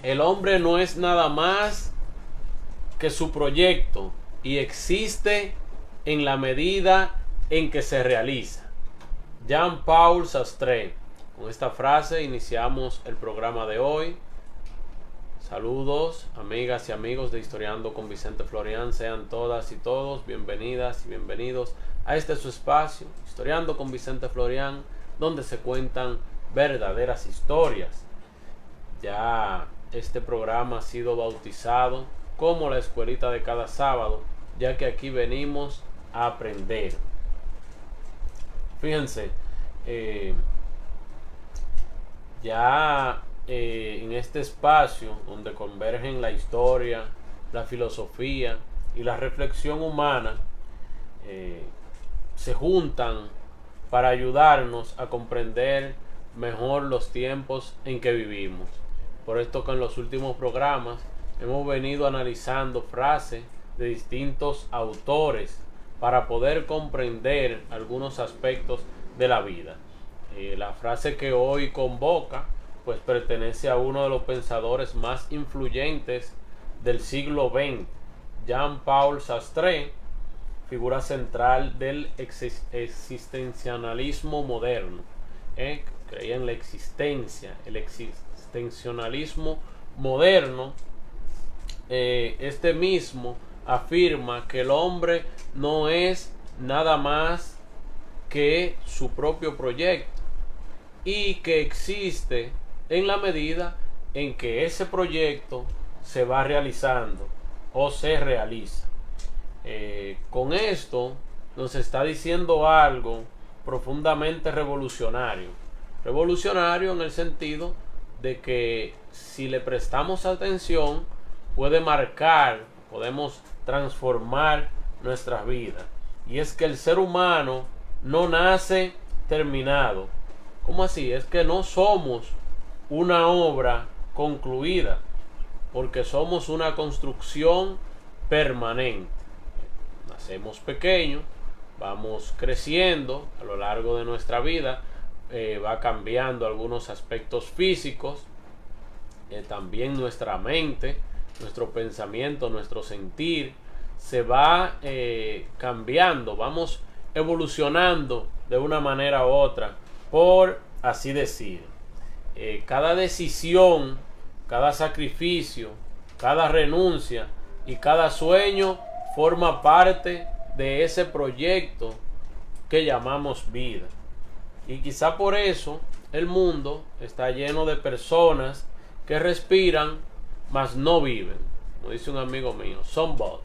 El hombre no es nada más que su proyecto y existe en la medida en que se realiza. Jean-Paul Sartre. Con esta frase iniciamos el programa de hoy. Saludos, amigas y amigos de Historiando con Vicente Florian. Sean todas y todos bienvenidas y bienvenidos a este su espacio, Historiando con Vicente Florian, donde se cuentan verdaderas historias. Ya este programa ha sido bautizado como la escuelita de cada sábado, ya que aquí venimos a aprender. Fíjense, en este espacio donde convergen la historia, la filosofía y la reflexión humana, se juntan para ayudarnos a comprender mejor los tiempos en que vivimos. Por esto que en los últimos programas hemos venido analizando frases de distintos autores para poder comprender algunos aspectos de la vida. La frase que hoy convoca pues pertenece a uno de los pensadores más influyentes del siglo XX, Jean-Paul Sartre, figura central del existencialismo moderno. Creía en la existencia, el existencialismo moderno. Este mismo afirma que el hombre no es nada más que su propio proyecto y que existe en la medida en que ese proyecto se va realizando o se realiza. Con esto nos está diciendo algo profundamente revolucionario. Revolucionario en el sentido de que si le prestamos atención puede marcar, podemos transformar nuestras vidas. Y es que el ser humano no nace terminado. ¿Cómo así? Es que no somos una obra concluida, porque somos una construcción permanente. Nacemos pequeños, vamos creciendo a lo largo de nuestra vida, va cambiando algunos aspectos físicos, también nuestra mente, nuestro pensamiento, nuestro sentir se va cambiando, vamos evolucionando de una manera u otra, por así decir. Cada decisión, cada sacrificio, cada renuncia y cada sueño forma parte de ese proyecto que llamamos vida. Y quizá por eso el mundo está lleno de personas que respiran mas no viven. Como dice un amigo mío, somebody.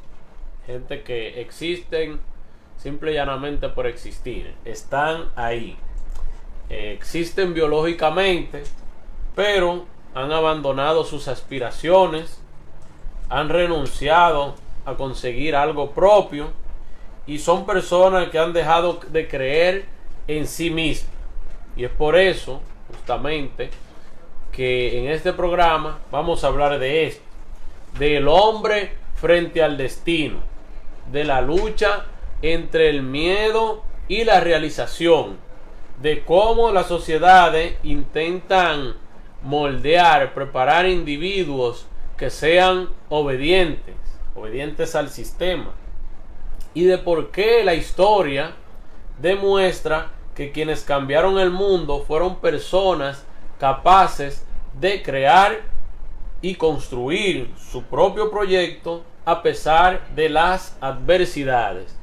Gente que existen simple y llanamente por existir. Están ahí. Existen biológicamente, pero han abandonado sus aspiraciones, han renunciado a conseguir algo propio y son personas que han dejado de creer en sí mismas. Y es por eso, justamente, que en este programa vamos a hablar de esto, del hombre frente al destino, de la lucha entre el miedo y la realización, de cómo las sociedades intentan moldear, preparar individuos que sean obedientes al sistema, y de por qué la historia demuestra que quienes cambiaron el mundo fueron personas capaces de crear y construir su propio proyecto a pesar de las adversidades.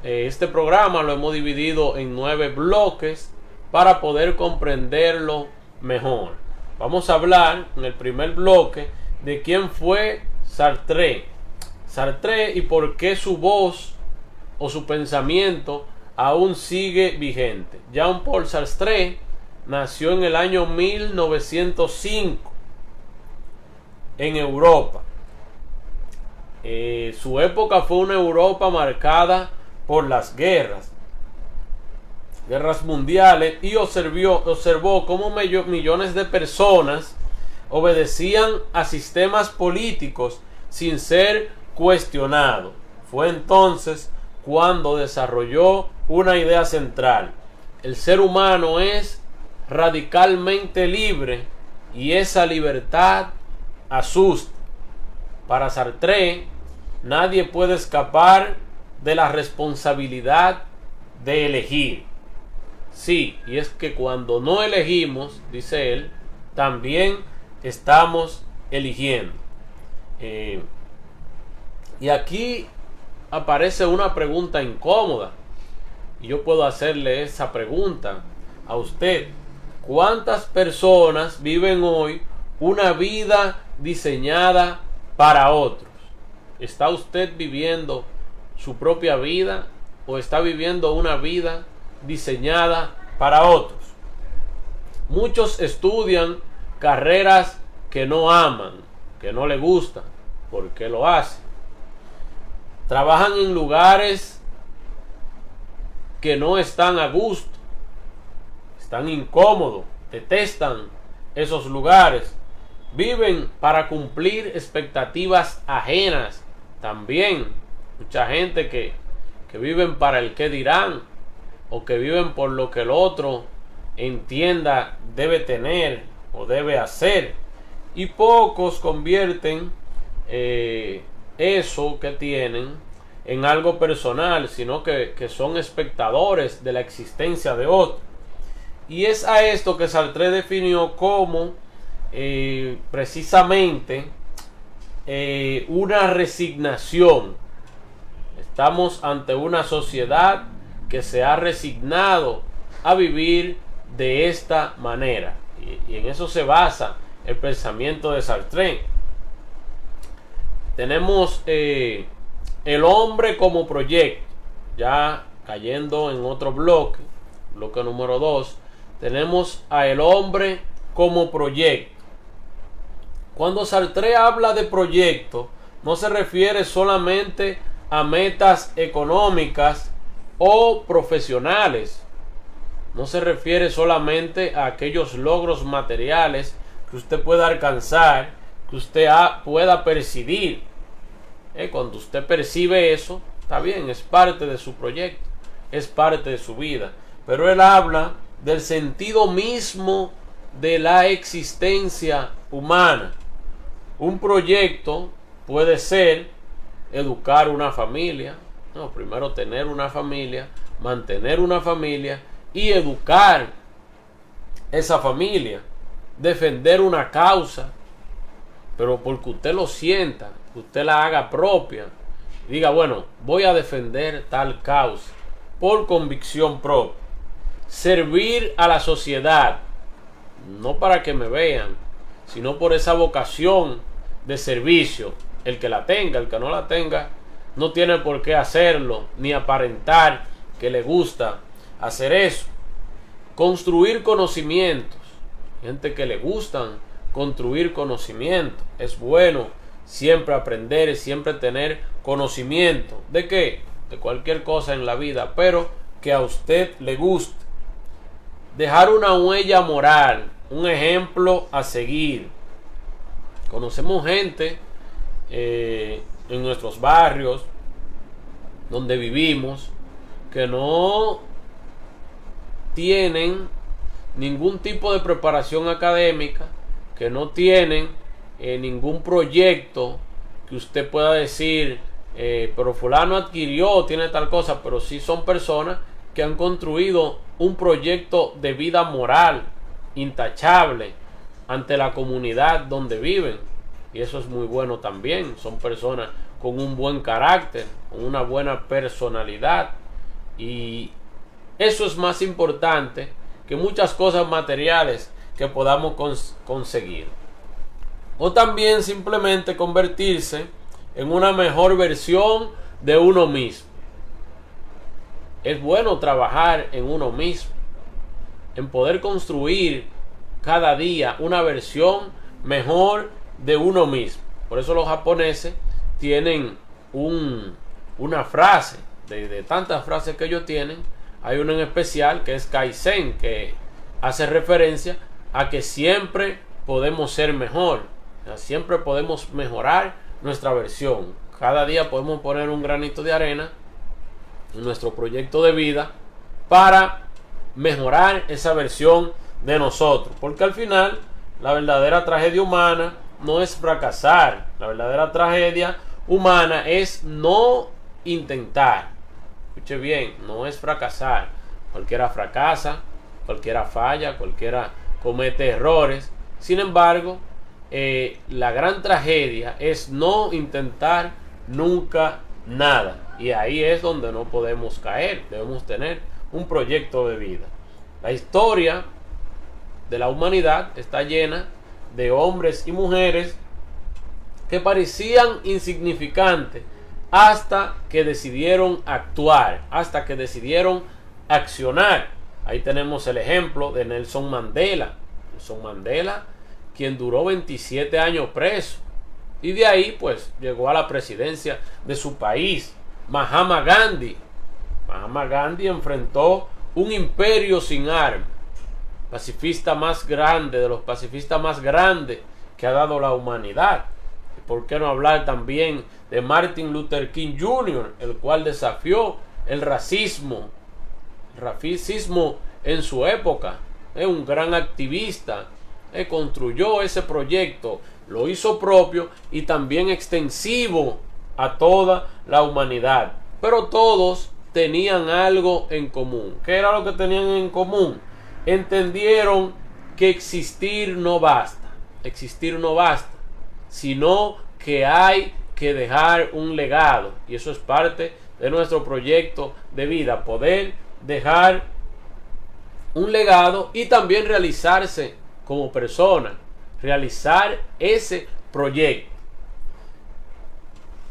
Este programa lo hemos dividido en 9 bloques para poder comprenderlo mejor. Vamos a hablar en el primer bloque de quién fue Sartre. Sartre y por qué su voz o su pensamiento aún sigue vigente. Jean-Paul Sartre nació en el año 1905 en Europa. Su época fue una Europa marcada por las guerras mundiales, y observó cómo millones de personas obedecían a sistemas políticos sin ser cuestionados. Fue entonces cuando desarrolló una idea central: el ser humano es radicalmente libre y esa libertad asusta. Para Sartre, nadie puede escapar de la responsabilidad de elegir. Sí, y es que cuando no elegimos, dice él, también estamos eligiendo. Y aquí aparece una pregunta incómoda. Y yo puedo hacerle esa pregunta a usted. ¿Cuántas personas viven hoy una vida diseñada para otros? ¿Está usted viviendo su propia vida o está viviendo una vida diseñada para otros? Muchos estudian carreras que no aman, que no les gustan. ¿Por qué lo hacen? Trabajan en lugares que no están a gusto, están incómodos, detestan esos lugares, viven para cumplir expectativas ajenas. También mucha gente que viven para el qué dirán, o que viven por lo que el otro entienda debe tener o debe hacer, y pocos convierten eso que tienen en algo personal, sino que son espectadores de la existencia de otro. Y es a esto que Sartre definió como precisamente una resignación. Estamos ante una sociedad que se ha resignado a vivir de esta manera, y en eso se basa el pensamiento de Sartre. Tenemos el hombre como proyecto. Ya cayendo en otro bloque número 2, tenemos a el hombre como proyecto. Cuando Sartre habla de proyecto, no se refiere solamente a metas económicas o profesionales. No se refiere solamente a aquellos logros materiales que usted pueda alcanzar, que usted pueda percibir. Cuando usted percibe eso, está bien, es parte de su proyecto, es parte de su vida. Pero él habla del sentido mismo de la existencia humana. Un proyecto puede ser educar una familia, primero tener una familia, mantener una familia y educar esa familia, defender una causa, pero porque usted lo sienta, que usted la haga propia, diga, bueno, voy a defender tal causa por convicción propia. Servir a la sociedad, no para que me vean, sino por esa vocación de servicio. El que la tenga, el que no la tenga, no tiene por qué hacerlo, ni aparentar que le gusta hacer eso. Construir conocimientos. Gente que le gustan construir conocimiento. Es bueno siempre aprender, siempre tener conocimiento. ¿De qué? De cualquier cosa en la vida, pero que a usted le guste. Dejar una huella moral, un ejemplo a seguir. Conocemos gente en nuestros barrios donde vivimos que no tienen ningún tipo de preparación académica, que no tienen ningún proyecto que usted pueda decir, pero fulano adquirió, tiene tal cosa, pero sí son personas que han construido un proyecto de vida moral intachable ante la comunidad donde viven, y eso es muy bueno también. Son personas con un buen carácter, con una buena personalidad, y eso es más importante que muchas cosas materiales que podamos conseguir. O también simplemente convertirse en una mejor versión de uno mismo. Es bueno trabajar en uno mismo, en poder construir cada día una versión mejor de uno mismo. Por eso los japoneses tienen una frase, de tantas frases que ellos tienen, hay una en especial que es Kaizen, que hace referencia a que siempre podemos ser mejor, siempre podemos mejorar nuestra versión. Cada día podemos poner un granito de arena en nuestro proyecto de vida para mejorar esa versión de nosotros, porque al final la verdadera tragedia humana no es fracasar. La verdadera tragedia humana es no intentar. Escuche bien, no es fracasar. Cualquiera fracasa, cualquiera falla, cualquiera comete errores. Sin embargo, la gran tragedia es no intentar nunca nada. Y ahí es donde no podemos caer. Debemos tener un proyecto de vida. La historia de la humanidad está llena de hombres y mujeres que parecían insignificantes hasta que decidieron actuar, hasta que decidieron accionar. Ahí tenemos el ejemplo de Nelson Mandela. Nelson Mandela, quien duró 27 años preso, y de ahí pues llegó a la presidencia de su país. Mahatma Gandhi enfrentó un imperio sin armas, pacifista más grande, de los pacifistas más grandes que ha dado la humanidad. ¿Y por qué no hablar también de Martin Luther King Jr., el cual desafió el racismo en su época? Es un gran activista, construyó ese proyecto, lo hizo propio y también extensivo a toda la humanidad. Pero todos tenían algo en común. ¿Qué era lo que tenían en común? Entendieron que existir no basta, sino que hay que dejar un legado, y eso es parte de nuestro proyecto de vida, poder dejar un legado y también realizarse como persona, realizar ese proyecto.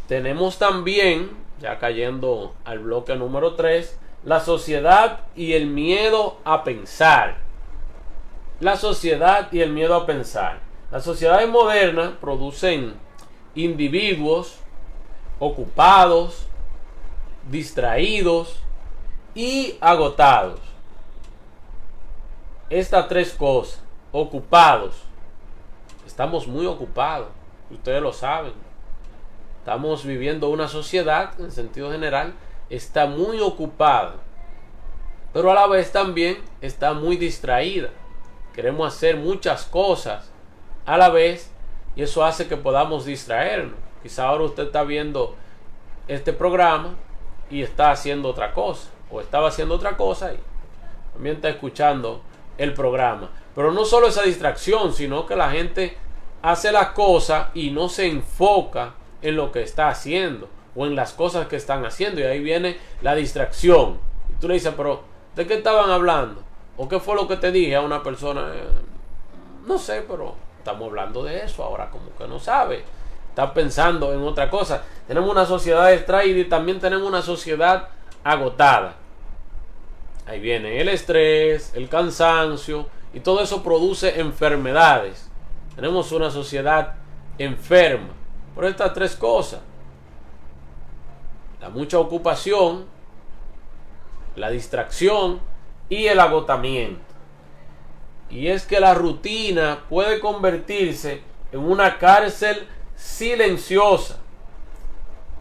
Tenemos también, ya cayendo al bloque número 3, la sociedad y el miedo a pensar. La sociedad y el miedo a pensar. Las sociedades modernas producen individuos ocupados, distraídos y agotados. Estas tres cosas, ocupados. Estamos muy ocupados, ustedes lo saben. Estamos viviendo una sociedad, en sentido general, está muy ocupada, pero a la vez también está muy distraída. Queremos hacer muchas cosas a la vez y eso hace que podamos distraernos. Quizá ahora usted está viendo este programa y está haciendo otra cosa, o estaba haciendo otra cosa y también está escuchando el programa. Pero no solo esa distracción, sino que la gente hace las cosas y no se enfoca en lo que está haciendo o en las cosas que están haciendo, y ahí viene la distracción. Y tú le dices, pero ¿de qué estaban hablando? ¿O qué fue lo que te dije a una persona? No sé, pero estamos hablando de eso. Ahora como que no sabe, está pensando en otra cosa. Tenemos una sociedad distraída y también tenemos una sociedad agotada. Ahí viene el estrés, el cansancio, y todo eso produce enfermedades. Tenemos una sociedad enferma por estas tres cosas: la mucha ocupación, la distracción y el agotamiento. Y es que la rutina puede convertirse en una cárcel silenciosa.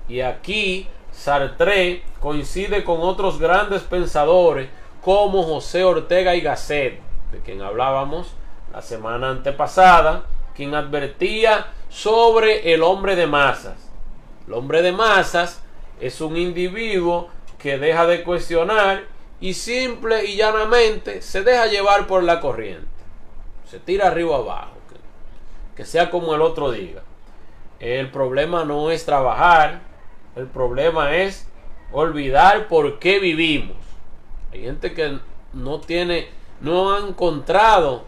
Y aquí Sartre coincide con otros grandes pensadores como José Ortega y Gasset, de quien hablábamos la semana antepasada, quien advertía sobre el hombre de masas. El hombre de masas es un individuo que deja de cuestionar y simple y llanamente se deja llevar por la corriente. Se tira arriba abajo, que sea como el otro diga. El problema no es trabajar, el problema es olvidar por qué vivimos. Hay gente que no ha encontrado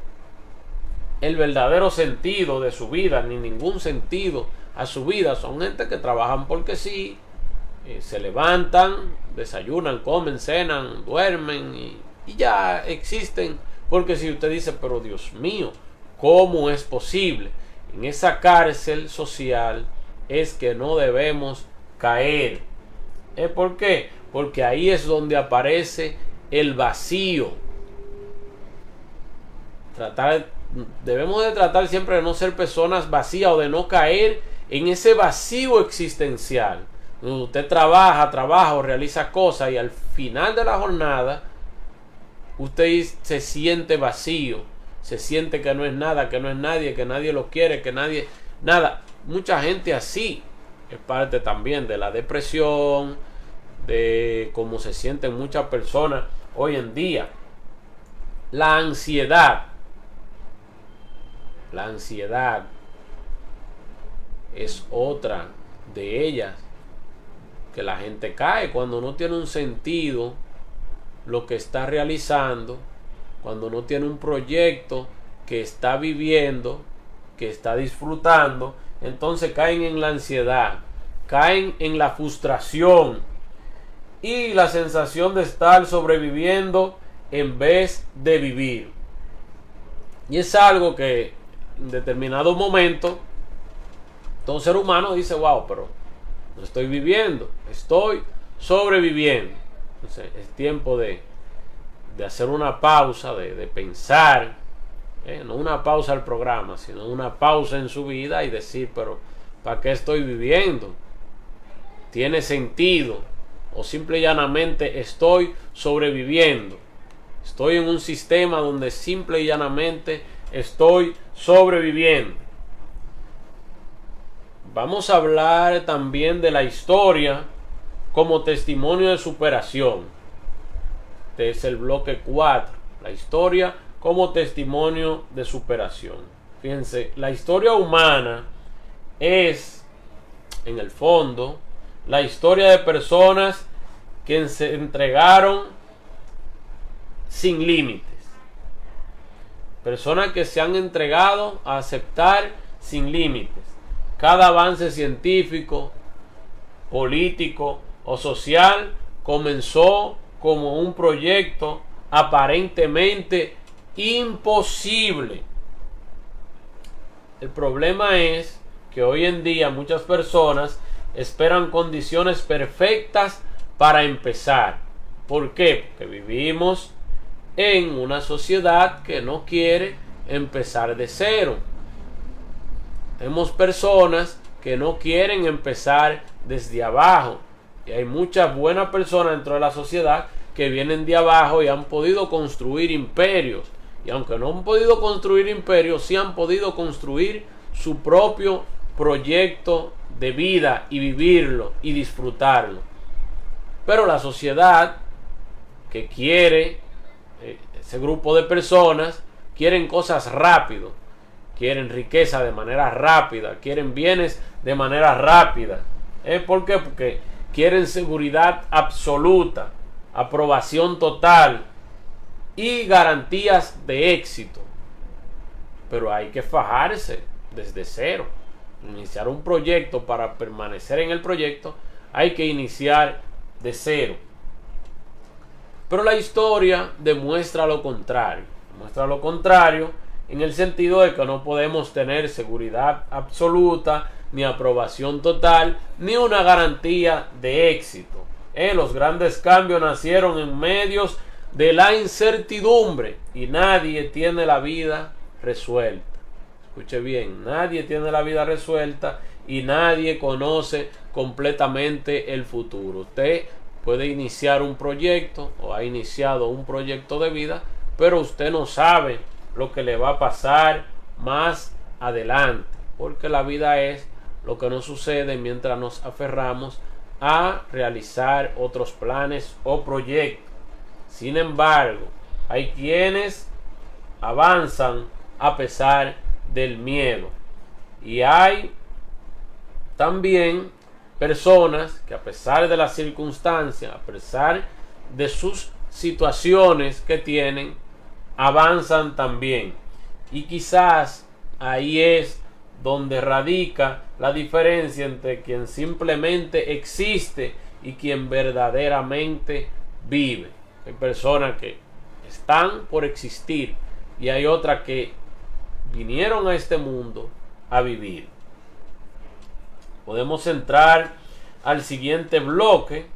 el verdadero sentido de su vida, ni ningún sentido a su vida. Son gente que trabajan porque sí, se levantan, desayunan, comen, cenan, duermen y ya existen. Porque si usted dice, pero Dios mío, ¿cómo es posible? En esa cárcel social es que no debemos caer. ¿Por qué? Porque ahí es donde aparece el vacío. Debemos de tratar siempre de no ser personas vacías o de no caer en ese vacío existencial. Usted trabaja o realiza cosas y al final de la jornada usted se siente vacío, se siente que no es nada, que no es nadie, que nadie lo quiere, que nadie Nada, mucha gente así es parte también de la depresión, de cómo se sienten muchas personas hoy en día. La ansiedad es otra de ellas, que la gente cae cuando no tiene un sentido lo que está realizando, cuando no tiene un proyecto que está viviendo, que está disfrutando. Entonces caen en la ansiedad, caen en la frustración y la sensación de estar sobreviviendo en vez de vivir. Y es algo que en determinado momento todo ser humano dice: wow, pero no estoy viviendo, estoy sobreviviendo. Entonces es tiempo de hacer una pausa, de pensar, no una pausa al programa, sino una pausa en su vida y decir: pero ¿para qué estoy viviendo? ¿Tiene sentido? ¿O simple y llanamente estoy sobreviviendo? Estoy en un sistema donde simple y llanamente estoy sobreviviendo. Vamos a hablar también de la historia como testimonio de superación. Este es el bloque 4. La historia como testimonio de superación. Fíjense, la historia humana es, en el fondo, la historia de personas que se entregaron sin límites. Personas que se han entregado a aceptar sin límites cada avance científico, político o social. Comenzó como un proyecto aparentemente imposible. El problema es que hoy en día muchas personas esperan condiciones perfectas para empezar. ¿Por qué? Porque vivimos en una sociedad que no quiere empezar de cero. Tenemos personas que no quieren empezar desde abajo. Y hay muchas buenas personas dentro de la sociedad que vienen de abajo y han podido construir imperios. Y aunque no han podido construir imperios, sí han podido construir su propio proyecto de vida y vivirlo y disfrutarlo. Pero la sociedad que quiere, ese grupo de personas, quieren cosas rápido, quieren riqueza de manera rápida, quieren bienes de manera rápida. ¿Por qué? Porque quieren seguridad absoluta, aprobación total y garantías de éxito. Pero hay que fajarse desde cero. Iniciar un proyecto, para permanecer en el proyecto hay que iniciar de cero. Pero la historia demuestra lo contrario. Demuestra lo contrario en el sentido de que no podemos tener seguridad absoluta, ni aprobación total, ni una garantía de éxito. Los grandes cambios nacieron en medios de la incertidumbre y nadie tiene la vida resuelta. Escuche bien, nadie tiene la vida resuelta y nadie conoce completamente el futuro. Usted puede iniciar un proyecto o ha iniciado un proyecto de vida, pero usted no sabe lo que le va a pasar más adelante, porque la vida es lo que nos sucede mientras nos aferramos a realizar otros planes o proyectos. Sin embargo, hay quienes avanzan a pesar del miedo, y hay también personas que, a pesar de las circunstancias, a pesar de sus situaciones que tienen, avanzan también. Y quizás ahí es donde radica la diferencia entre quien simplemente existe y quien verdaderamente vive. Hay personas que están por existir y hay otras que vinieron a este mundo a vivir. Podemos entrar al siguiente bloque,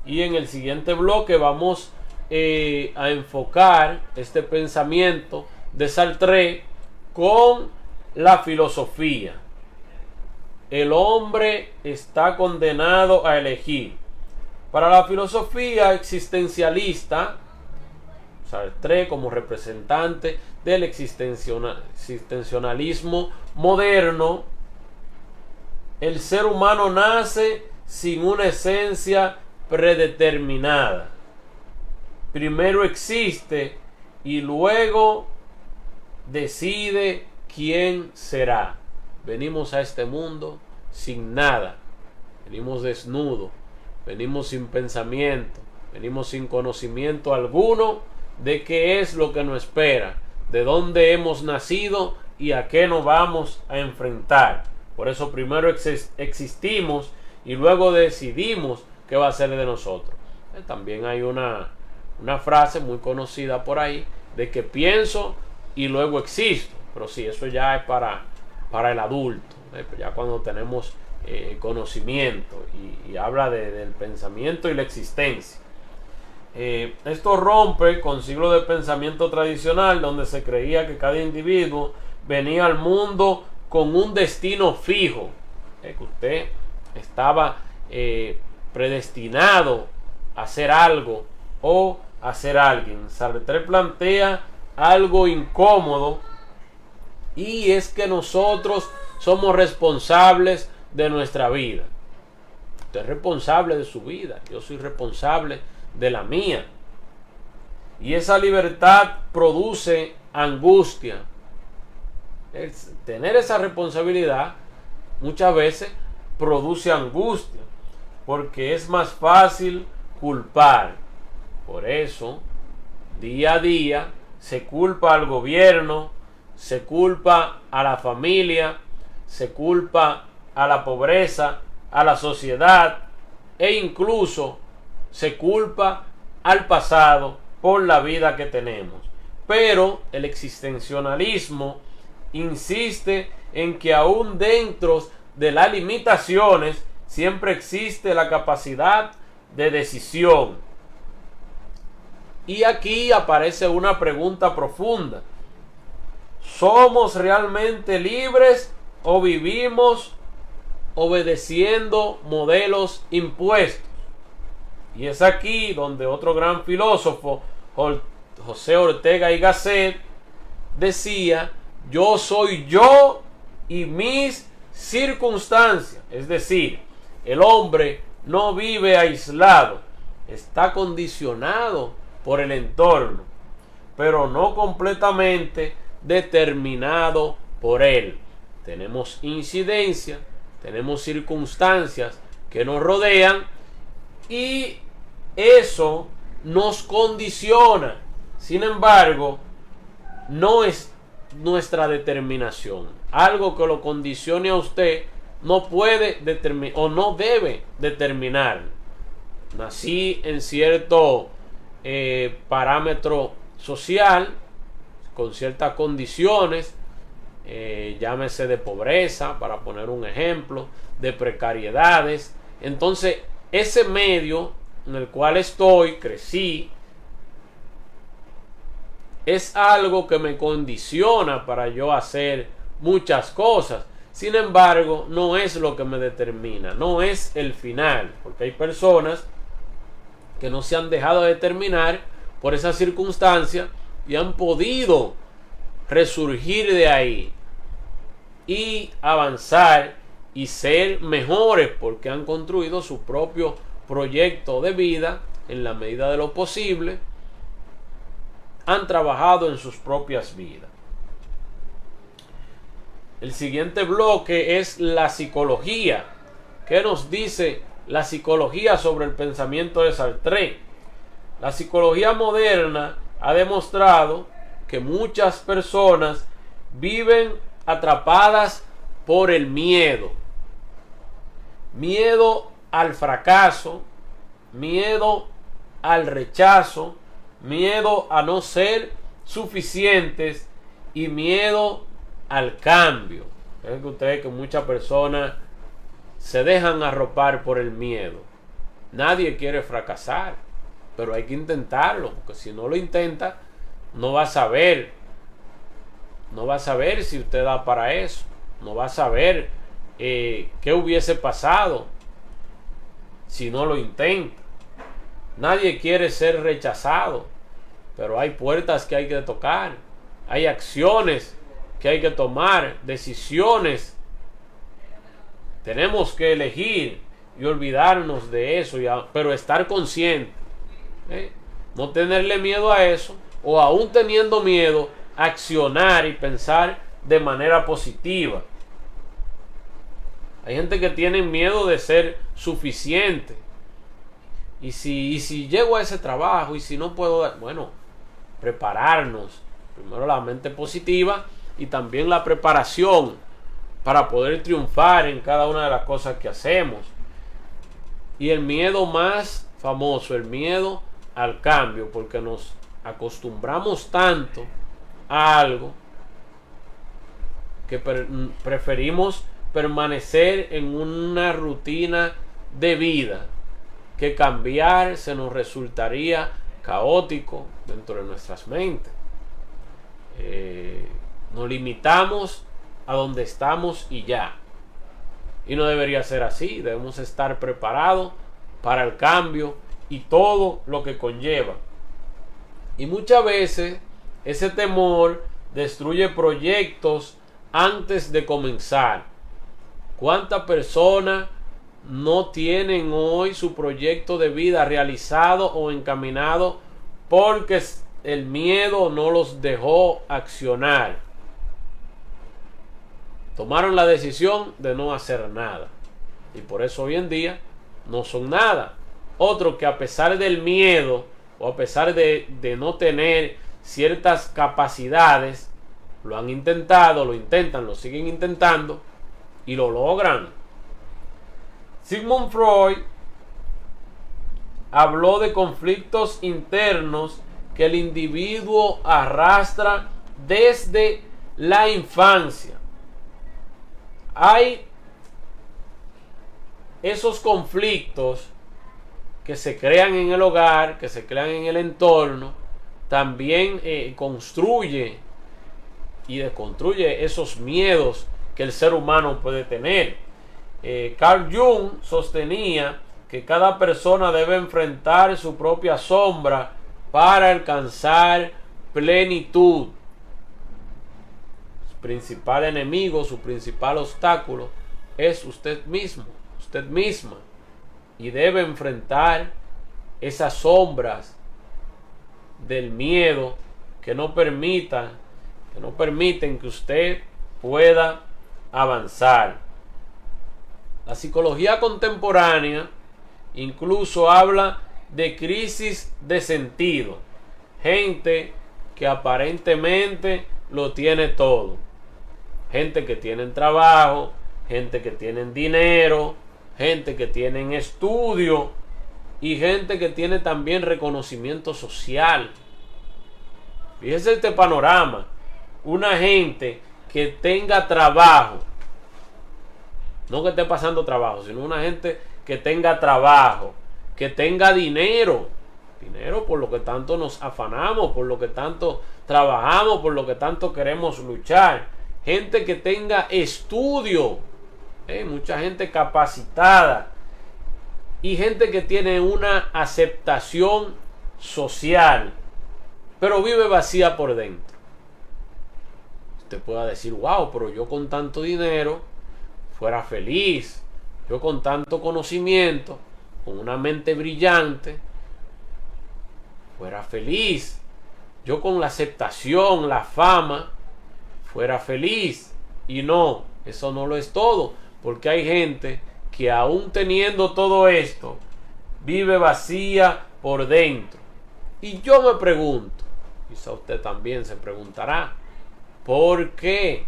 y en el siguiente bloque vamos a enfocar este pensamiento de Sartre con la filosofía. El hombre está condenado a elegir. Para la filosofía existencialista, Sartre, como representante del existencialismo moderno, el ser humano nace sin una esencia predeterminada. Primero existe y luego decide quién será. Venimos a este mundo sin nada. Venimos desnudos. Venimos sin pensamiento. Venimos sin conocimiento alguno de qué es lo que nos espera, de dónde hemos nacido y a qué nos vamos a enfrentar. Por eso primero existimos y luego decidimos qué va a ser de nosotros. También hay una frase muy conocida por ahí de que pienso y luego existo. Pero sí, eso ya es para el adulto, ya cuando tenemos conocimiento y habla del pensamiento y la existencia. Esto rompe con siglos de pensamiento tradicional donde se creía que cada individuo venía al mundo con un destino fijo, que usted estaba predestinado a hacer algo o a ser alguien. Sartre plantea algo incómodo, y es que nosotros somos responsables de nuestra vida. Usted es responsable de su vida, yo soy responsable de la mía. Y esa libertad produce angustia. Tener esa responsabilidad muchas veces produce angustia, porque es más fácil culpar. Por eso, día a día, se culpa al gobierno, se culpa a la familia, se culpa a la pobreza, a la sociedad, e incluso se culpa al pasado por la vida que tenemos. Pero el existencialismo insiste en que aún dentro de las limitaciones siempre existe la capacidad de decisión. Y aquí aparece una pregunta profunda: ¿somos realmente libres o vivimos obedeciendo modelos impuestos? Y es aquí donde otro gran filósofo, José Ortega y Gasset, decía: yo soy yo y mis circunstancias. Es decir, el hombre no vive aislado, está condicionado por el entorno, pero no completamente determinado por él. Tenemos incidencias, tenemos circunstancias que nos rodean y eso nos condiciona. Sin embargo, no es nuestra determinación. Algo que lo condicione a usted no puede determinar o no debe determinar. Nací en cierto parámetro social, con ciertas condiciones, llámese de pobreza, para poner un ejemplo, de precariedades. Entonces, ese medio en el cual estoy, crecí, es algo que me condiciona para yo hacer muchas cosas. Sin embargo, no es lo que me determina, no es el final, porque hay personas que no se han dejado determinar por esa circunstancia y han podido resurgir de ahí y avanzar y ser mejores porque han construido su propio proyecto de vida en la medida de lo posible, han trabajado en sus propias vidas. El siguiente bloque es la psicología. ¿Qué nos dice la psicología sobre el pensamiento de Sartre? La psicología moderna ha demostrado que muchas personas viven atrapadas por el miedo. Miedo al fracaso, miedo al rechazo, miedo a no ser suficientes y miedo al cambio. Es que ustedes, que muchas personas se dejan arropar por el miedo. Nadie quiere fracasar, pero hay que intentarlo, porque si no lo intenta, no va a saber si usted da para eso, no va a saber qué hubiese pasado si no lo intenta. Nadie quiere ser rechazado, pero hay puertas que hay que tocar, hay acciones que hay que tomar, decisiones Tenemos que elegir y olvidarnos de eso, pero estar consciente. No tenerle miedo a eso, o aún teniendo miedo, accionar y pensar de manera positiva. Hay gente que tiene miedo de ser suficiente. Y si llego a ese trabajo, y si no puedo dar, bueno, prepararnos. Primero la mente positiva y también la preparación para poder triunfar en cada una de las cosas que hacemos. Y el miedo más famoso, el miedo al cambio, porque nos acostumbramos tanto a algo que preferimos permanecer en una rutina de vida, que cambiar se nos resultaría caótico dentro de nuestras mentes. Nos limitamos a donde estamos y ya. Y no debería ser así. Debemos estar preparados para el cambio y todo lo que conlleva. Y muchas veces ese temor destruye proyectos antes de comenzar. ¿Cuántas personas no tienen hoy su proyecto de vida realizado o encaminado porque el miedo no los dejó accionar? Tomaron la decisión de no hacer nada y por eso hoy en día no son nada. Otros que a pesar del miedo o a pesar de no tener ciertas capacidades, lo han intentado, lo intentan, lo siguen intentando y lo logran. Sigmund Freud habló de conflictos internos que el individuo arrastra desde la infancia. Hay esos conflictos que se crean en el hogar, que se crean en el entorno, también construye y desconstruye esos miedos que el ser humano puede tener. Carl Jung sostenía que cada persona debe enfrentar su propia sombra para alcanzar plenitud. Su principal enemigo, su principal obstáculo es usted mismo, usted misma, y debe enfrentar esas sombras del miedo que no permiten que usted pueda avanzar. La psicología contemporánea incluso habla de crisis de sentido. Gente que aparentemente lo tiene todo. Gente que tiene trabajo, gente que tiene dinero, gente que tiene estudio y gente que tiene también reconocimiento social. Fíjese este panorama. Una gente que tenga trabajo, no que esté pasando trabajo, sino una gente que tenga trabajo, que tenga dinero por lo que tanto nos afanamos, por lo que tanto trabajamos, por lo que tanto queremos luchar. Gente que tenga estudio, mucha gente capacitada y gente que tiene una aceptación social, pero vive vacía por dentro. Usted pueda decir, wow, pero yo con tanto dinero fuera feliz, yo con tanto conocimiento, con una mente brillante, fuera feliz, yo con la aceptación, la fama, fuera feliz. Y no, eso no lo es todo, porque hay gente que aún teniendo todo esto, vive vacía por dentro. Y yo me pregunto, quizá usted también se preguntará, ¿por qué?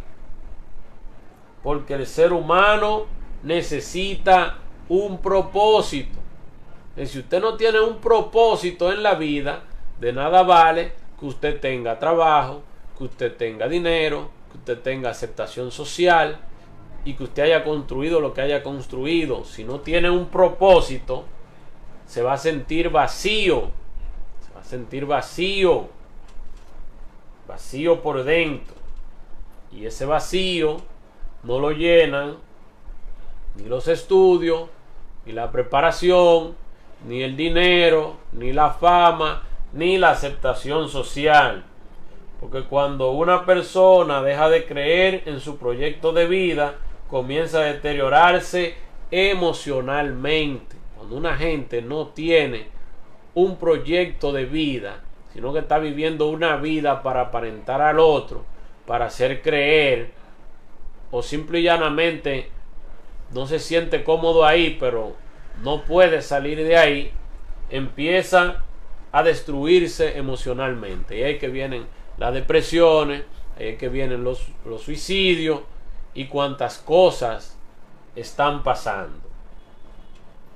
Porque el ser humano necesita un propósito. Y si usted no tiene un propósito en la vida, de nada vale que usted tenga trabajo, que usted tenga dinero, que usted tenga aceptación social y que usted haya construido lo que haya construido. Si no tiene un propósito, se va a sentir vacío. Se va a sentir vacío. Vacío por dentro. Y ese vacío no lo llenan ni los estudios, ni la preparación, ni el dinero, ni la fama, ni la aceptación social. Porque cuando una persona deja de creer en su proyecto de vida, comienza a deteriorarse emocionalmente. Cuando una gente no tiene un proyecto de vida, sino que está viviendo una vida para aparentar al otro, para hacer creer, o simple y llanamente no se siente cómodo ahí, pero no puede salir de ahí, empieza a destruirse emocionalmente. Y ahí que vienen las depresiones, ahí es que vienen los suicidios y cuantas cosas están pasando.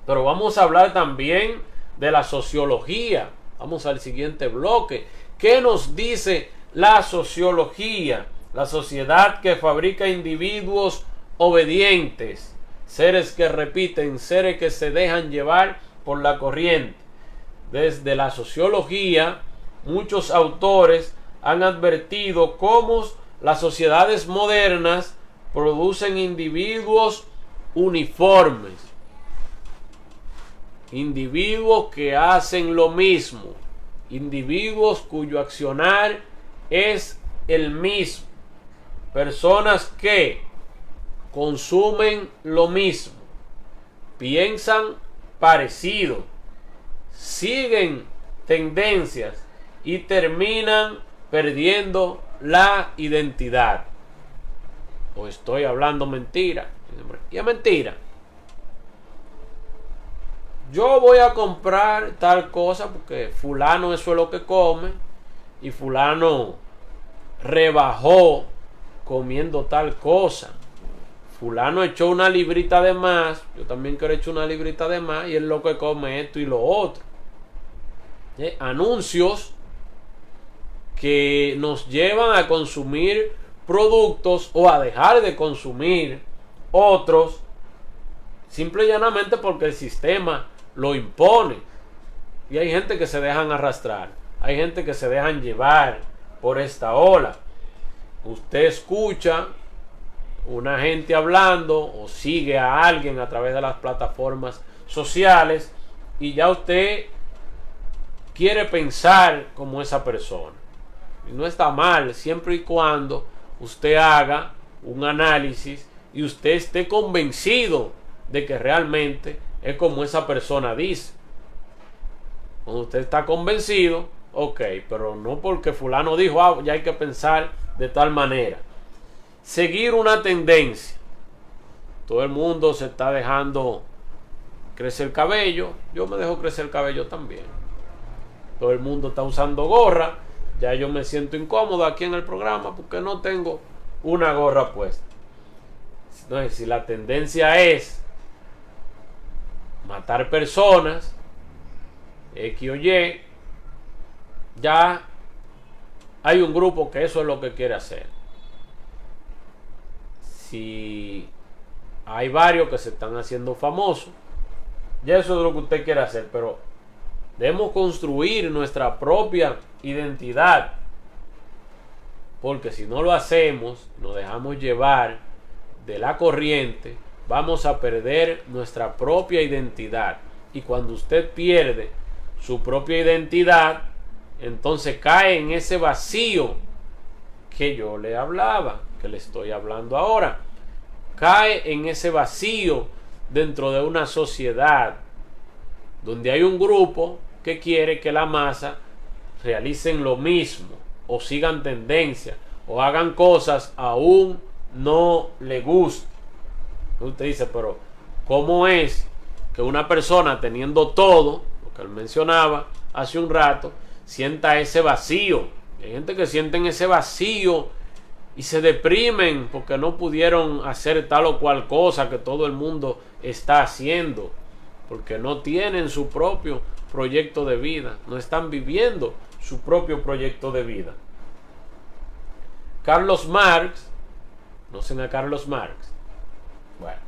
Pero vamos a hablar también de la sociología. Vamos al siguiente bloque. ¿Qué nos dice la sociología? La sociedad que fabrica individuos obedientes, seres que repiten, seres que se dejan llevar por la corriente. Desde la sociología, muchos autores han advertido cómo las sociedades modernas producen individuos uniformes, individuos que hacen lo mismo, individuos cuyo accionar es el mismo, personas que consumen lo mismo, piensan parecido, siguen tendencias y terminan perdiendo la identidad. ¿O estoy hablando mentira? Y es mentira. Yo voy a comprar tal cosa porque fulano eso es lo que come y fulano rebajó comiendo tal cosa. Fulano echó una librita de más, yo también quiero echar una librita de más y es lo que come esto y lo otro. Anuncios que nos llevan a consumir productos o a dejar de consumir otros, simple y llanamente porque el sistema lo impone. Y hay gente que se dejan arrastrar, hay gente que se dejan llevar por esta ola. Usted escucha una gente hablando o sigue a alguien a través de las plataformas sociales y ya usted quiere pensar como esa persona. Y no está mal siempre y cuando usted haga un análisis y usted esté convencido de que realmente es como esa persona dice. Cuando usted está convencido, ok, pero no porque fulano dijo, ya hay que pensar de tal manera. Seguir una tendencia. Todo el mundo se está dejando crecer el cabello. Yo me dejo crecer el cabello también. Todo el mundo está usando gorra. Ya yo me siento incómodo aquí en el programa porque no tengo una gorra puesta. No, si la tendencia es matar personas, X o Y, ya hay un grupo que eso es lo que quiere hacer. Si hay varios que se están haciendo famosos, ya eso es lo que usted quiere hacer, pero debemos construir nuestra propia identidad, porque si no lo hacemos, nos dejamos llevar de la corriente, vamos a perder nuestra propia identidad. Y cuando usted pierde su propia identidad, entonces cae en ese vacío que yo le hablaba, que le estoy hablando ahora. Cae en ese vacío dentro de una sociedad donde hay un grupo que quiere que la masa realicen lo mismo o sigan tendencias o hagan cosas aún no le gusta. Usted dice, pero ¿cómo es que una persona teniendo todo, lo que él mencionaba hace un rato, sienta ese vacío? Hay gente que sienten ese vacío y se deprimen porque no pudieron hacer tal o cual cosa que todo el mundo está haciendo, porque no tienen su propio proyecto de vida, no están viviendo su propio proyecto de vida. Carlos Marx, ¿conocen a Carlos Marx? Bueno,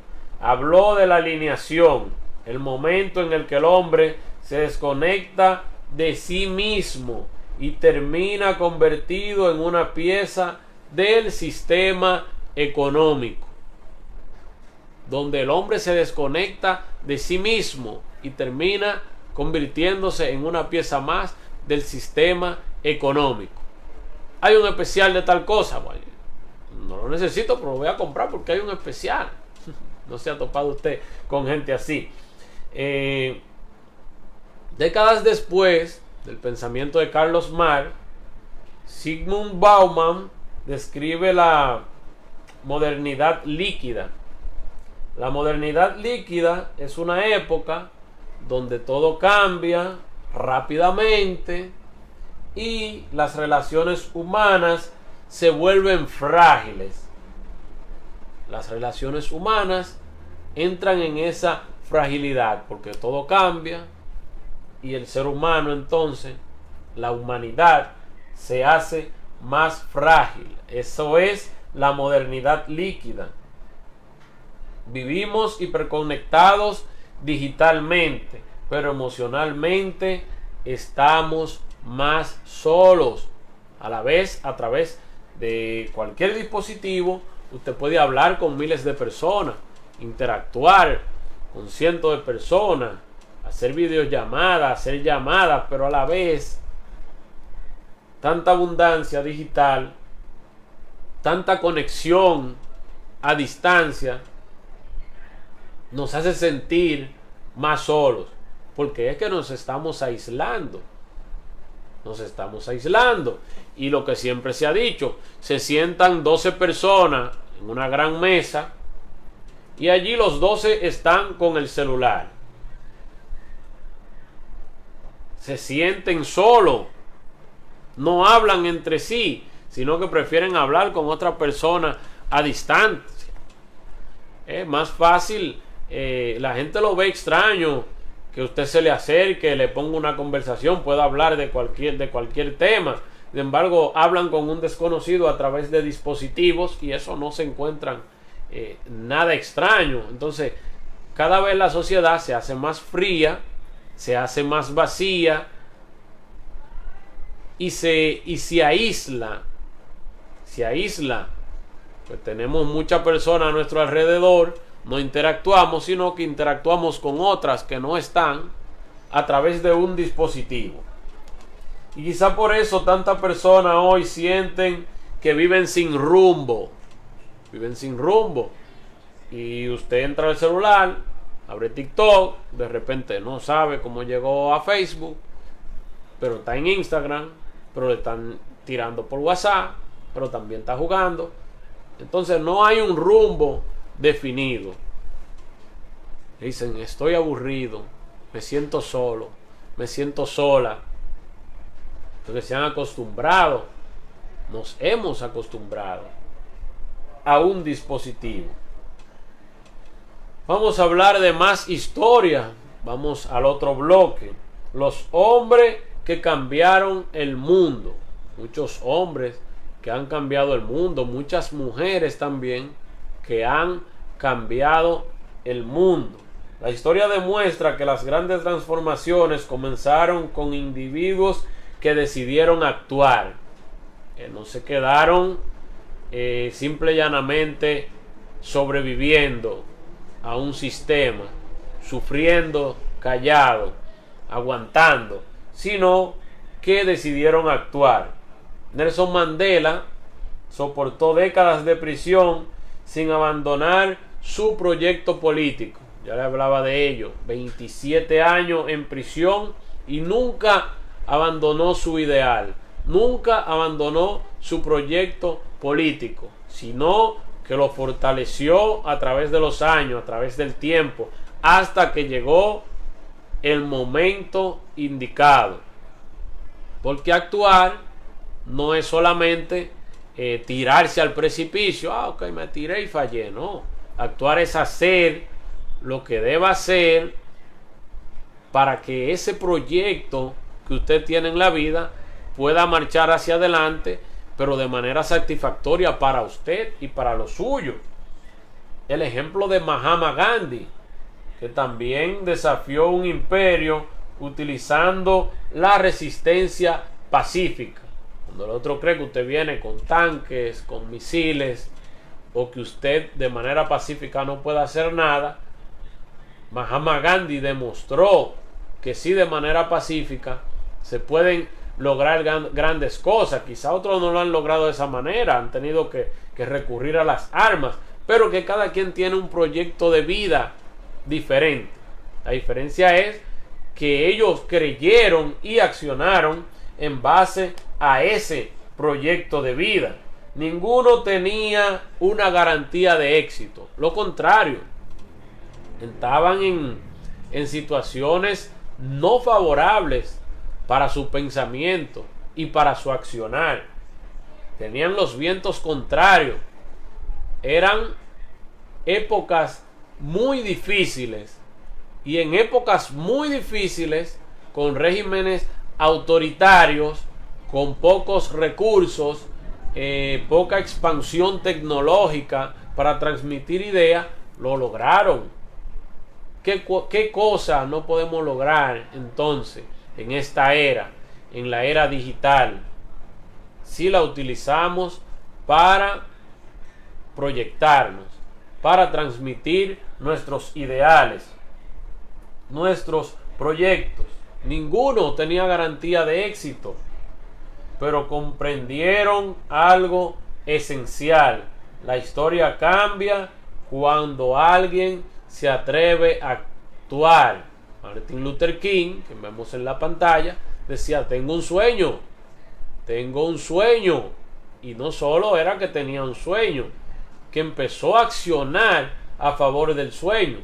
habló de la alineación, el momento en el que el hombre se desconecta de sí mismo y termina convertido en una pieza del sistema económico, donde el hombre se desconecta de sí mismo y termina convirtiéndose en una pieza más del sistema económico. Hay un especial de tal cosa, bueno, no lo lo necesito, pero lo voy a comprar porque hay un especial. No se ha topado usted con gente así. Décadas después del pensamiento de Carlos Marx, Zygmunt Bauman describe la modernidad líquida. La modernidad líquida es una época donde todo cambia rápidamente y las relaciones humanas se vuelven frágiles. Las relaciones humanas entran en esa fragilidad porque todo cambia y el ser humano, entonces, la humanidad, se hace más frágil. Eso es la modernidad líquida. Vivimos hiperconectados digitalmente, pero emocionalmente estamos más solos. A la vez, a través de cualquier dispositivo, usted puede hablar con miles de personas, interactuar con cientos de personas, hacer videollamadas, hacer llamadas, pero a la vez tanta abundancia digital, tanta conexión a distancia, nos hace sentir más solos, porque es que nos estamos aislando. Nos estamos aislando. Y lo que siempre se ha dicho, se sientan 12 personas en una gran mesa y allí los 12 están con el celular. Se sienten solos. No hablan entre sí, sino que prefieren hablar con otra persona a distancia. Es más fácil, la gente lo ve extraño, que usted se le acerque, le ponga una conversación, pueda hablar de cualquier tema. Sin embargo, hablan con un desconocido a través de dispositivos y eso no se encuentran nada extraño. Entonces, cada vez la sociedad se hace más fría, se hace más vacía y se aísla. Se aísla. Pues tenemos muchas personas a nuestro alrededor, no interactuamos, sino que interactuamos con otras que no están a través de un dispositivo. Y quizá por eso tantas personas hoy sienten que viven sin rumbo. Viven sin rumbo. Y usted entra al celular, abre TikTok, de repente no sabe cómo llegó a Facebook, pero está en Instagram, pero le están tirando por WhatsApp, pero también está jugando. Entonces no hay un rumbo definido. Dicen, estoy aburrido, me siento solo, me siento sola. Porque se han acostumbrado, nos hemos acostumbrado a un dispositivo. Vamos a hablar de más historia. Vamos al otro bloque. Los hombres que cambiaron el mundo. Muchos hombres que han cambiado el mundo. Muchas mujeres también que han cambiado el mundo. La historia demuestra que las grandes transformaciones comenzaron con individuos que decidieron actuar, que no se quedaron simple y llanamente sobreviviendo a un sistema, sufriendo, callado, aguantando, sino que decidieron actuar. Nelson Mandela soportó décadas de prisión sin abandonar su proyecto político. Ya le hablaba de ello. 27 años en prisión y nunca abandonó su ideal, nunca abandonó su proyecto político, sino que lo fortaleció a través de los años, a través del tiempo, hasta que llegó el momento indicado. Porque actuar no es solamente tirarse al precipicio. Ok, me tiré y fallé. No, actuar es hacer lo que deba hacer para que ese proyecto que usted tiene en la vida pueda marchar hacia adelante, pero de manera satisfactoria para usted y para los suyos. El ejemplo de Mahatma Gandhi, que también desafió un imperio utilizando la resistencia pacífica. Cuando el otro cree que usted viene con tanques, con misiles, o que usted de manera pacífica no puede hacer nada, Mahatma Gandhi demostró que sí, de manera pacífica se pueden lograr grandes cosas. Quizá otros no lo han logrado de esa manera, han tenido que recurrir a las armas, pero que cada quien tiene un proyecto de vida diferente. La diferencia es que ellos creyeron y accionaron en base a ese proyecto de vida. Ninguno tenía una garantía de éxito. Lo contrario, estaban en situaciones no favorables para su pensamiento y para su accionar. Tenían los vientos contrarios. Eran épocas muy difíciles, y en épocas muy difíciles, con regímenes autoritarios, con pocos recursos, poca expansión tecnológica para transmitir ideas, lo lograron. ¿Qué cosa no podemos lograr entonces en esta era, en la era digital, si la utilizamos para proyectarnos, para transmitir nuestros ideales, nuestros proyectos? Ninguno tenía garantía de éxito, pero comprendieron algo esencial. La historia cambia cuando alguien se atreve a actuar. Martin Luther King, que vemos en la pantalla, decía: tengo un sueño, y no solo era que tenía un sueño, que empezó a accionar a favor del sueño.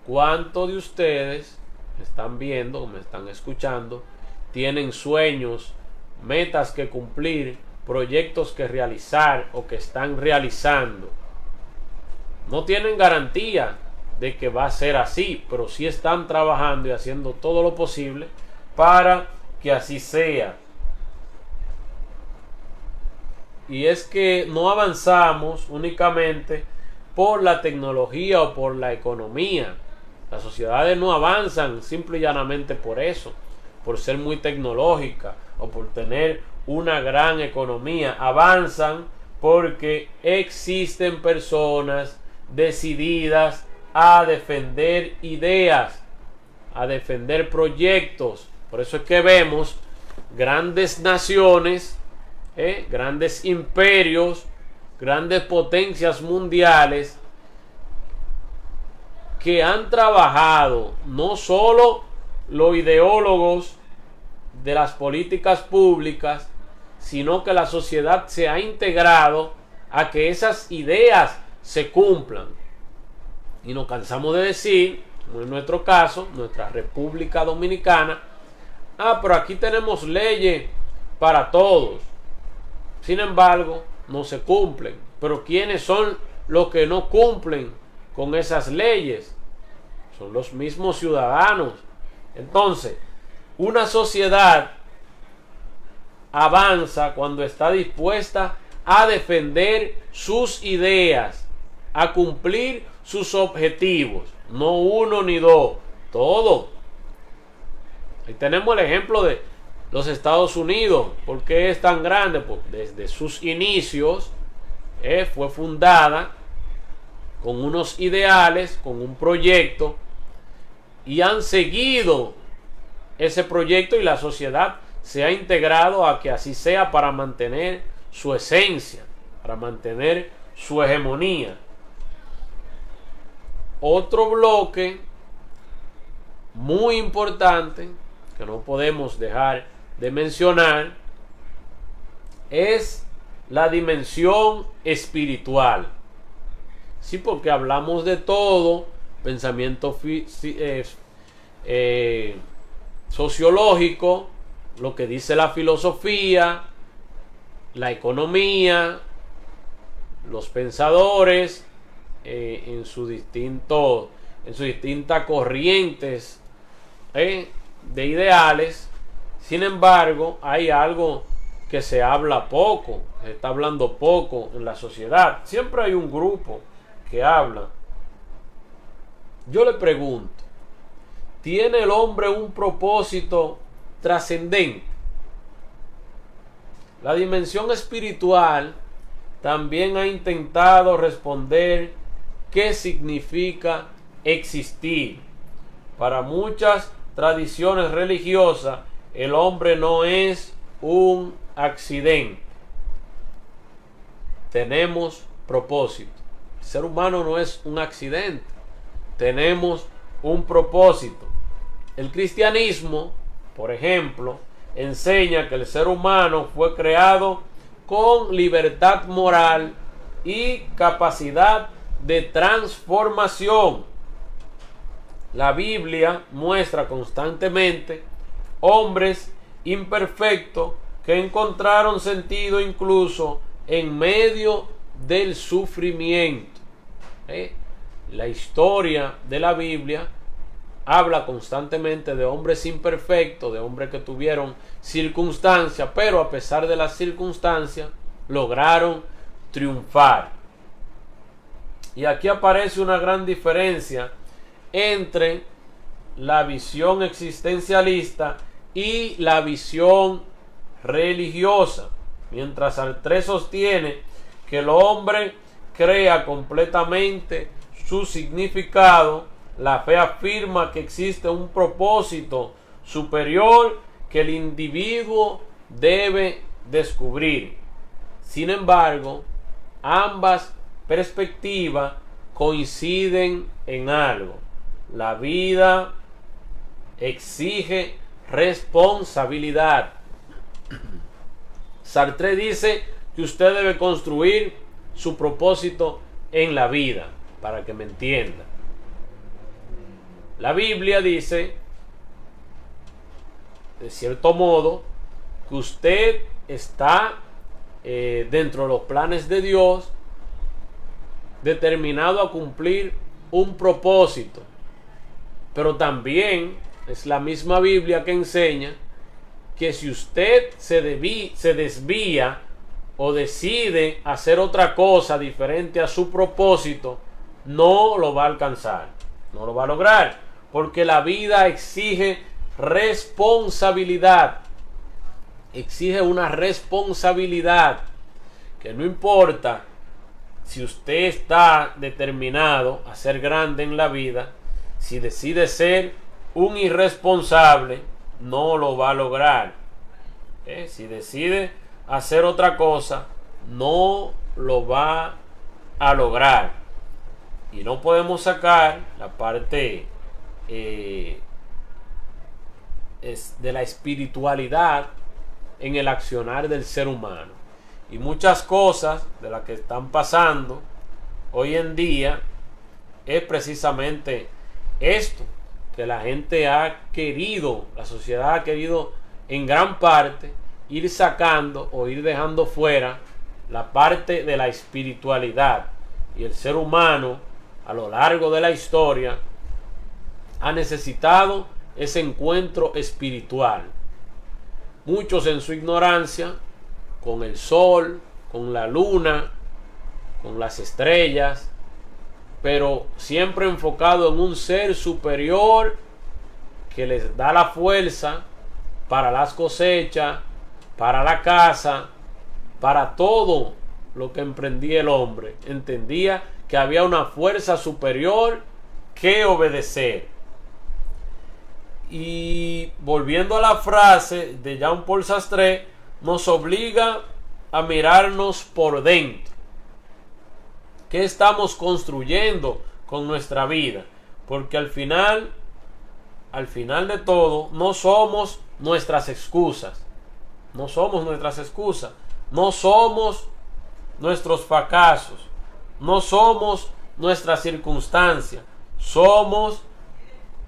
¿Cuántos de ustedes me están viendo o me están escuchando tienen sueños, metas que cumplir, proyectos que realizar o que están realizando? No tienen garantía de que va a ser así, pero sí están trabajando y haciendo todo lo posible para que así sea. Y es que no avanzamos únicamente por la tecnología o por la economía. Las sociedades no avanzan simple y llanamente por eso, por ser muy tecnológica o por tener una gran economía. Avanzan porque existen personas decididas a defender ideas, a defender proyectos. Por eso es que vemos grandes naciones, grandes imperios, grandes potencias mundiales que han trabajado, no solo los ideólogos de las políticas públicas, sino que la sociedad se ha integrado a que esas ideas se cumplan. Y nos cansamos de decir, como en nuestro caso, nuestra República Dominicana: pero aquí tenemos leyes para todos. Sin embargo, no se cumplen. Pero ¿quiénes son los que no cumplen con esas leyes? Son los mismos ciudadanos. Entonces, una sociedad avanza cuando está dispuesta a defender sus ideas, a cumplir sus objetivos. No uno ni dos, todo. Ahí tenemos el ejemplo de los Estados Unidos. ¿Por qué es tan grande? Pues desde sus inicios fue fundada con unos ideales, con un proyecto, y han seguido ese proyecto, y la sociedad se ha integrado a que así sea para mantener su esencia, para mantener su hegemonía. Otro bloque muy importante que no podemos dejar de mencionar es la dimensión espiritual. Sí, porque hablamos de todo: pensamiento sociológico, lo que dice la filosofía, la economía, los pensadores en sus distintas corrientes de ideales. Sin embargo, hay algo que se habla poco, se está hablando poco en la sociedad. Siempre hay un grupo que habla. Yo le pregunto: ¿tiene el hombre un propósito trascendente? La dimensión espiritual también ha intentado responder qué significa existir. Para muchas tradiciones religiosas, el hombre no es un accidente. Tenemos propósito. El ser humano no es un accidente. Tenemos un propósito. El cristianismo, por ejemplo, enseña que el ser humano fue creado con libertad moral y capacidad de transformación. La Biblia muestra constantemente hombres imperfectos que encontraron sentido incluso en medio del sufrimiento. La historia de la Biblia habla constantemente de hombres imperfectos, de hombres que tuvieron circunstancias, pero a pesar de las circunstancias lograron triunfar. Y aquí aparece una gran diferencia entre la visión existencialista y la visión religiosa. Mientras Sartre sostiene que el hombre crea completamente su significado, la fe afirma que existe un propósito superior que el individuo debe descubrir. Sin embargo, ambas perspectivas coinciden en algo. La vida exige responsabilidad. Sartre dice que usted debe construir su propósito en la vida, para que me entienda. La Biblia dice, de cierto modo, que usted está dentro de los planes de Dios, determinado a cumplir un propósito. Pero también es la misma Biblia que enseña que si usted se desvía o decide hacer otra cosa diferente a su propósito, no lo va a alcanzar, no lo va a lograr, porque la vida exige responsabilidad, exige una responsabilidad que no importa si usted está determinado a ser grande en la vida, si decide ser un irresponsable, no lo va a lograr. Si decide hacer otra cosa, no lo va a lograr. Y no podemos sacar la parte de la espiritualidad en el accionar del ser humano. Y muchas cosas de las que están pasando hoy en día es precisamente esto, que la gente ha querido, la sociedad ha querido en gran parte ir sacando o ir dejando fuera la parte de la espiritualidad. Y el ser humano a lo largo de la historia ha necesitado ese encuentro espiritual. Muchos en su ignorancia, con el sol, con la luna, con las estrellas, pero siempre enfocado en un ser superior que les da la fuerza para las cosechas, para la casa, para todo lo que emprendía el hombre. Entendía que había una fuerza superior que obedecer. Y volviendo a la frase de Jean-Paul Sartre, nos obliga a mirarnos por dentro. ¿Qué estamos construyendo con nuestra vida? Porque al final de todo, no somos nuestras excusas. No somos nuestras excusas. No somos nuestros fracasos. No somos nuestras circunstancias. Somos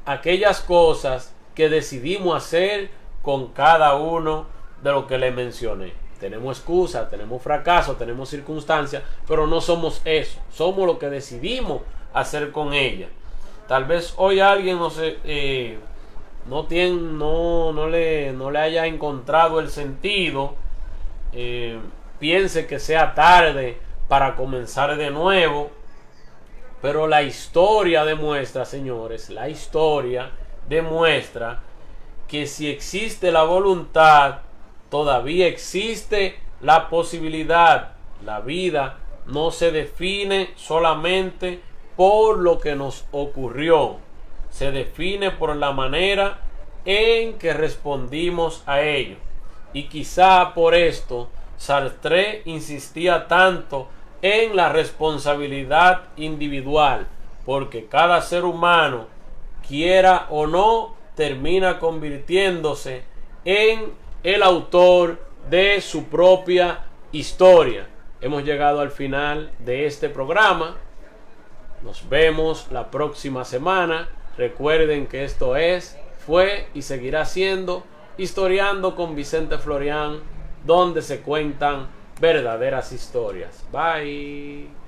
aquellas cosas que decidimos hacer con cada uno de lo que le mencioné. Tenemos excusas, tenemos fracasos, tenemos circunstancias, pero no somos eso. Somos lo que decidimos hacer con ella. Tal vez hoy alguien no le haya encontrado el sentido, piense que sea tarde para comenzar de nuevo, pero la historia demuestra, señores, la historia demuestra que si existe la voluntad, todavía existe la posibilidad. La vida no se define solamente por lo que nos ocurrió, se define por la manera en que respondimos a ello. Y quizá por esto Sartre insistía tanto en la responsabilidad individual, porque cada ser humano, quiera o no, termina convirtiéndose en el autor de su propia historia. Hemos llegado al final de este programa. Nos vemos la próxima semana. Recuerden que esto fue y seguirá siendo Historiando con Vicente Florian, donde se cuentan verdaderas historias. Bye.